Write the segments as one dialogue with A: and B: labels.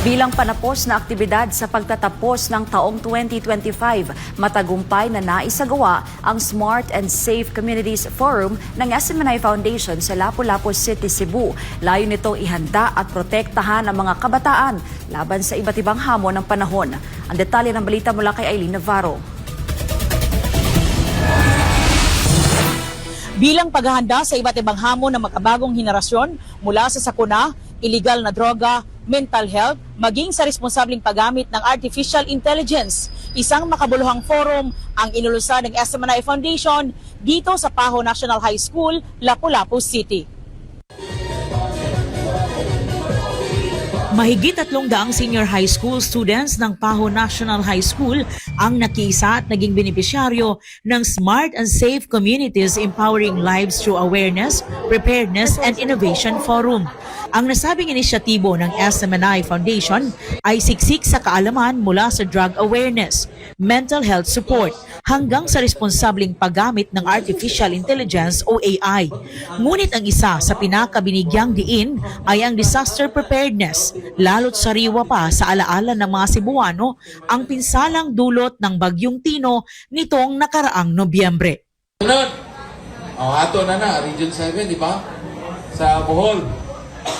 A: Bilang panapos na aktibidad sa pagtatapos ng taong 2025, matagumpay na naisagawa ang Smart and Safe Communities Forum ng SMNI Foundation sa Lapu-Lapu City, Cebu. Layo nitong ihanda at protektahan ang mga kabataan laban sa iba't ibang hamon ng panahon. Ang detalye ng balita mula kay Aileen Navarro.
B: Bilang paghahanda sa iba't ibang hamon ng makabagong henerasyon mula sa sakuna, iligal na droga, mental health, maging sa responsableng paggamit ng artificial intelligence. Isang makabuluhang forum ang inulusan ng SMNI Foundation dito sa Paho National High School, Lapu-Lapu City. Mahigit 300 senior high school students ng Paho National High School ang nakiisa at naging benepisyaryo ng Smart and Safe Communities Empowering Lives Through Awareness, Preparedness and Innovation Forum. Ang nasabing inisyatibo ng SMNI Foundation ay siksik sa kaalaman mula sa drug awareness, mental health support, hanggang sa responsableng paggamit ng artificial intelligence o AI. Ngunit ang isa sa pinakabinigyang diin ay ang disaster preparedness, lalo't sariwa pa sa alaala ng mga Cebuano ang pinsalang dulot ng Bagyong Tino nitong nakaraang Nobyembre.
C: Sunod, ato na, Region 7, di ba? Sa Bohol.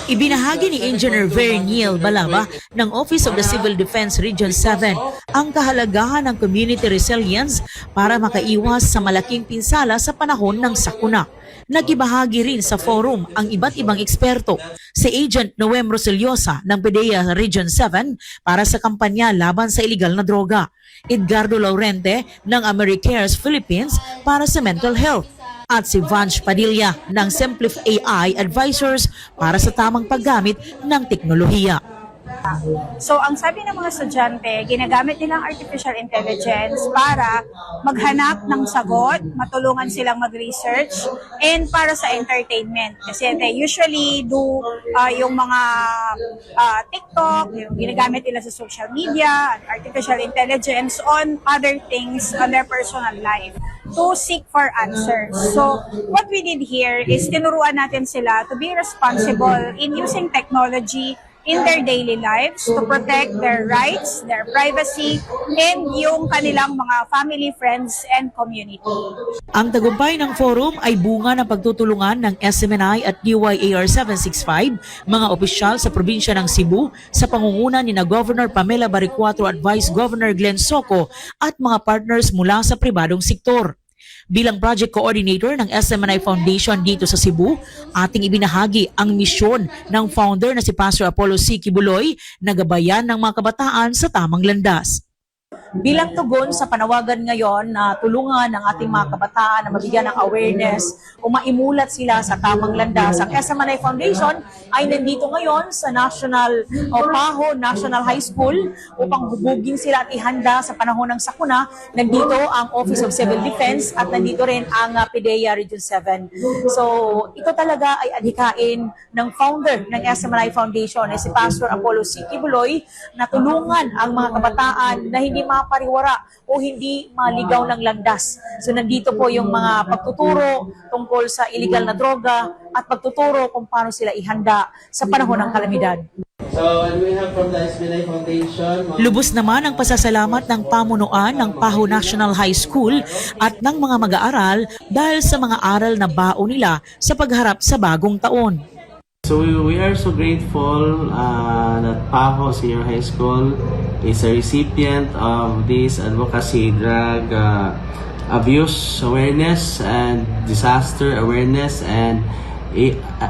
B: Ibinahagi ni Engineer Verniel Balaba ng Office of the Civil Defense Region 7 ang kahalagahan ng community resilience para makaiwas sa malaking pinsala sa panahon ng sakuna. Nagibahagi rin sa forum ang iba't ibang eksperto, si Agent Noem Rosillosa ng PDEA Region 7 para sa kampanya laban sa iligal na droga, Edgardo Laurente ng AmeriCares Philippines para sa mental health, at si Vanch Padilla ng Simplif AI Advisors para sa tamang paggamit ng teknolohiya.
D: So ang sabi ng mga estudyante, ginagamit nilang artificial intelligence para maghanap ng sagot, matulungan silang mag-research, and para sa entertainment. Kasi they usually do yung mga TikTok, yung ginagamit nila sa social media, and artificial intelligence on other things on their personal life to seek for answers. So what we did here is tinuruan natin sila to be responsible in using technology in their daily lives to protect their rights, their privacy, and yung kanilang mga family, friends, and community.
B: Ang tagumpay ng forum ay bunga ng pagtutulungan ng SMNI at DYAR 765, mga opisyal sa probinsya ng Cebu, sa pangunguna ni Governor Pamela Baricuatro at Vice Governor Glenn Soco at mga partners mula sa pribadong sektor. Bilang project coordinator ng SMNI Foundation dito sa Cebu, ating ibinahagi ang misyon ng founder na si Pastor Apollo C. Kibuloy na gabayan ng mga kabataan sa tamang landas. Bilang tugon sa panawagan ngayon na tulungan ng ating mga kabataan na mabigyan ng awareness o maimulat sila sa tamang landas, ang SMNI Foundation ay nandito ngayon sa Paho National High School upang hubugin sila at ihanda sa panahon ng sakuna. Nandito ang Office of Civil Defense at nandito rin ang PDEA Region 7. So ito talaga ay adhikain ng founder ng SMNI Foundation na si Pastor Apollo C. Kibuloy na tulungan ang mga kabataan na hindi mapariwara o hindi maligaw ng landas. So nandito po yung mga pagtuturo tungkol sa illegal na droga at pagtuturo kung paano sila ihanda sa panahon ng kalamidad.
E: So, and we have from the SMNI Foundation.
B: Lubos naman ang pasasalamat ng pamunuan ng Paho National High School at ng mga mag-aaral dahil sa mga aral na baon nila sa pagharap sa bagong taon.
E: So we are so grateful that Paho Senior High School is a recipient of this advocacy drug abuse awareness and disaster awareness and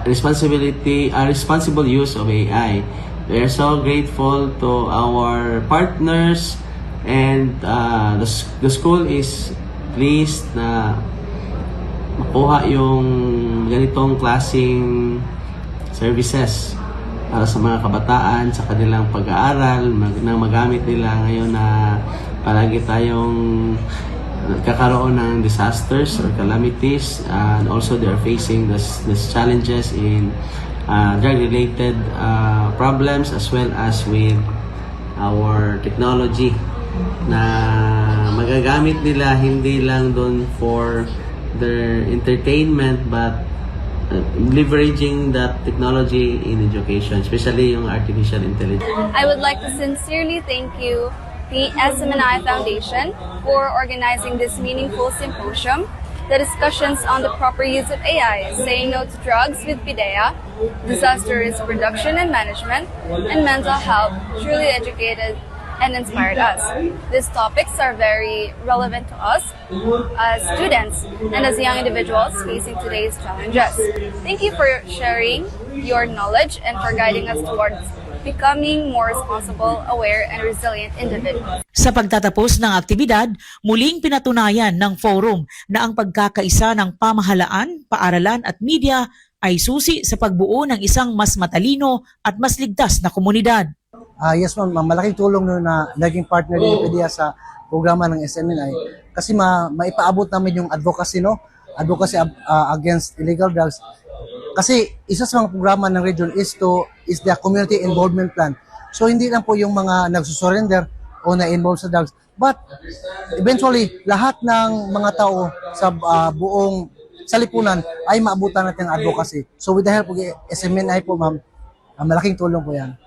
E: responsible use of AI. We are so grateful to our partners and the school is pleased na makuha yung ganitong klaseng services para sa mga kabataan sa kanilang pag-aaral na magamit nila ngayon na palagi tayong nagkakaroon ng disasters or calamities, and also they are facing this challenges in drug-related problems as well as with our technology na magagamit nila hindi lang doon for their entertainment but leveraging that technology in education, especially yung artificial intelligence.
F: I would like to sincerely thank you, the SMNI Foundation, for organizing this meaningful symposium. The discussions on the proper use of AI, saying no to drugs with PIDEA, disaster risk reduction and management, and mental health truly educated and inspired us. These topics are very relevant to us as students and as young individuals facing today's challenges. Thank you for sharing your knowledge and for guiding us towards becoming more responsible, aware, and resilient individuals.
B: Sa pagtatapos ng aktibidad, muling pinatunayan ng forum na ang pagkakaisa ng pamahalaan, paaralan at media ay susi sa pagbuo ng isang mas matalino at mas ligtas na komunidad.
G: Yes ma'am, malaking tulong nun na naging partner ni PDEA sa programa ng SMNI kasi maipaabot namin yung advocacy, no? Advocacy against illegal drugs. Kasi isa sa mga programa ng region is the community involvement plan. So hindi lang po yung mga nagsusurrender o na-involve sa drugs, but eventually lahat ng mga tao sa buong sa lipunan ay maabutan natin ang advocacy. So with the help of SMNI po ma'am, malaking tulong po yan.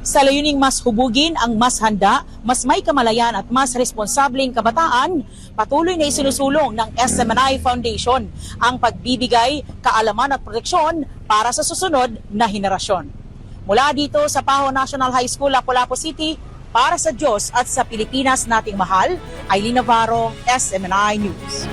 B: Sa layuning mas hubugin ang mas handa, mas may kamalayan at mas responsableng kabataan, patuloy na isinusulong ng SMNI Foundation ang pagbibigay, kaalaman at proteksyon para sa susunod na henerasyon. Mula dito sa Paho National High School, Lapu-Lapu City, para sa Diyos at sa Pilipinas nating mahal, Aileen Navarro, SMNI News.